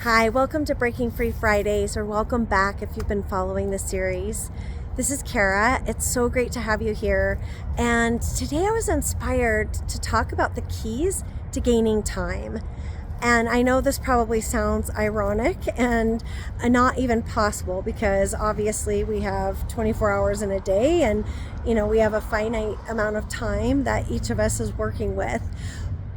Hi, welcome to Breaking Free Fridays, or welcome back if you've been following the series. This is Kara. It's so great to have you here. And today I was inspired to talk about the keys to gaining time. And I know this probably sounds ironic and not even possible, because obviously we have 24 hours in a day, and we have a finite amount of time that each of us is working with.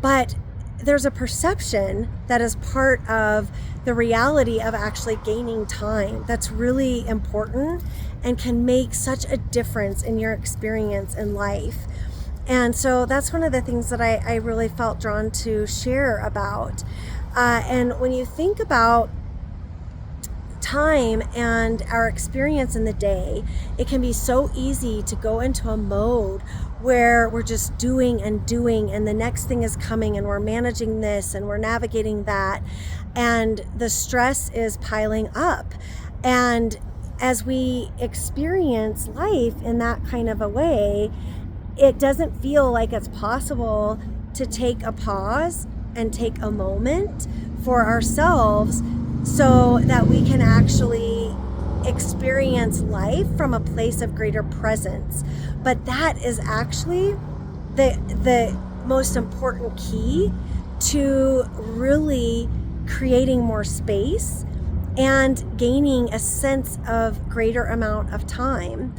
But there's a perception that is part of the reality of actually gaining time that's really important and can make such a difference in your experience in life. And so that's one of the things that I really felt drawn to share about. And when you think about time and our experience in the day, it can be so easy to go into a mode where we're just doing and doing, and the next thing is coming, and we're managing this and we're navigating that, and the stress is piling up. And as we experience life in that kind of a way, it doesn't feel like it's possible to take a pause and take a moment for ourselves so that we can actually experience life from a place of greater presence. But that is actually the most important key to really creating more space and gaining a sense of greater amount of time.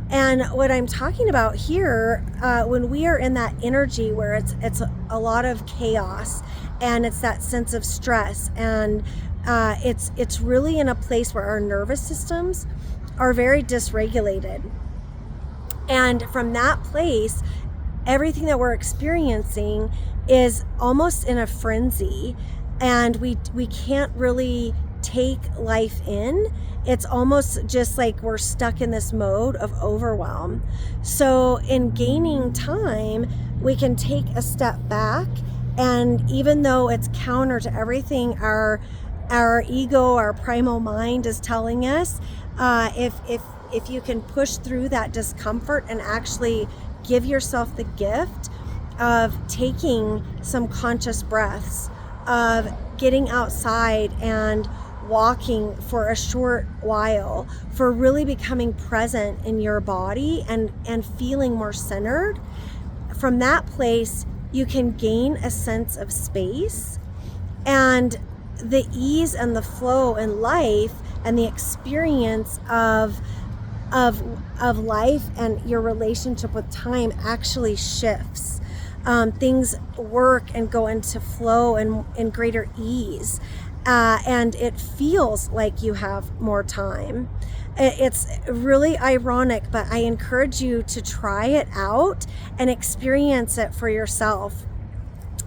And what I'm talking about here, when we are in that energy where it's a lot of chaos and it's that sense of stress, and it's really in a place where our nervous systems are very dysregulated. And from that place, everything that we're experiencing is almost in a frenzy, and we can't really take life in. It's almost just like we're stuck in this mode of overwhelm. So in gaining time, we can take a step back, and even though it's counter to everything our ego, our primal mind is telling us, if you can push through that discomfort and actually give yourself the gift of taking some conscious breaths, of getting outside and walking for a short while, for really becoming present in your body and feeling more centered, from that place you can gain a sense of space and the ease and the flow in life, and the experience of life and your relationship with time actually shifts. Things work and go into flow and in greater ease, and it feels like you have more time. It's really ironic, but I encourage you to try it out and experience it for yourself.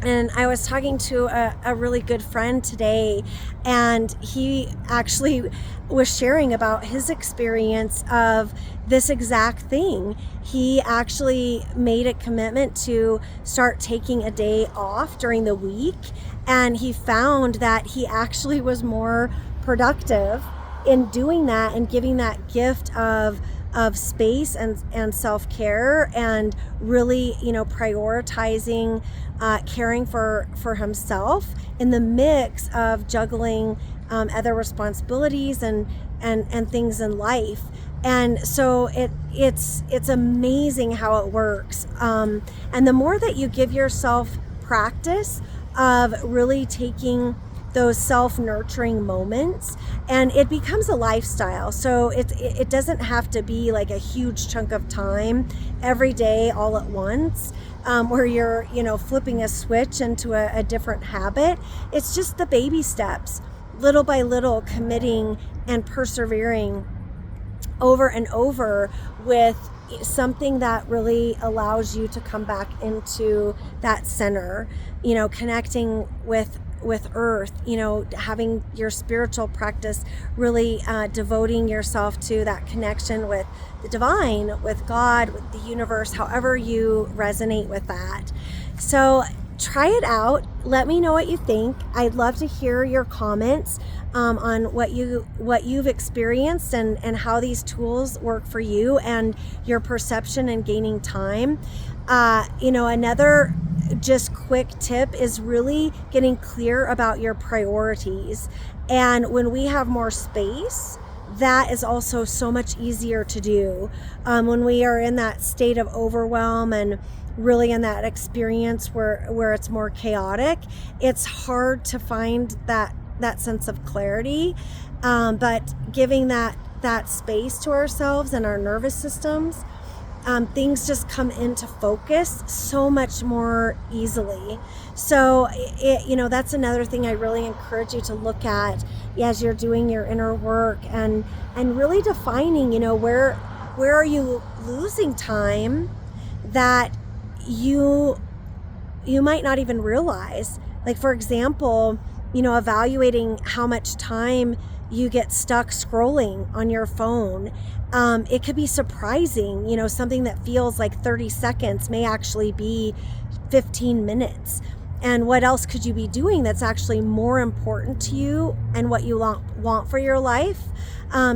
And I was talking to a really good friend today, and he actually was sharing about his experience of this exact thing. He actually made a commitment to start taking a day off during the week, and he found that he actually was more productive in doing that and giving that gift of space and self-care, and really prioritizing caring for himself in the mix of juggling other responsibilities and things in life. And so it's amazing how it works, and the more that you give yourself practice of really taking those self-nurturing moments, and it becomes a lifestyle. So it doesn't have to be like a huge chunk of time every day all at once, where you're flipping a switch into a different habit. It's just the baby steps, little by little, committing and persevering over and over with something that really allows you to come back into that center, connecting with earth, having your spiritual practice, really devoting yourself to that connection with the divine, with God, with the universe, however you resonate with that. So try it out. Let me know what you think. I'd love to hear your comments on what you've experienced and how these tools work for you and your perception and gaining time. Another just quick tip is really getting clear about your priorities. And when we have more space, that is also so much easier to do. When we are in that state of overwhelm and really in that experience where it's more chaotic, it's hard to find that sense of clarity. But giving that space to ourselves and our nervous systems, things just come into focus so much more easily. So, that's another thing I really encourage you to look at as you're doing your inner work and really defining, where are you losing time that you might not even realize. Like, for example, evaluating how much time you get stuck scrolling on your phone. It could be surprising, something that feels like 30 seconds may actually be 15 minutes. And what else could you be doing that's actually more important to you and what you want for your life?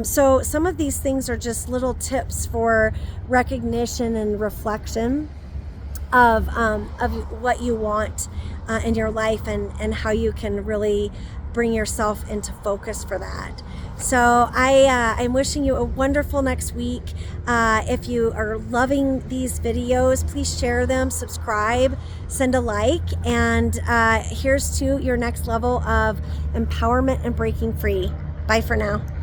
So some of these things are just little tips for recognition and reflection of what you want in your life and how you can really bring yourself into focus for that. So I'm wishing you a wonderful next week. If you are loving these videos, please share them, subscribe, send a like, and here's to your next level of empowerment and breaking free. Bye for now.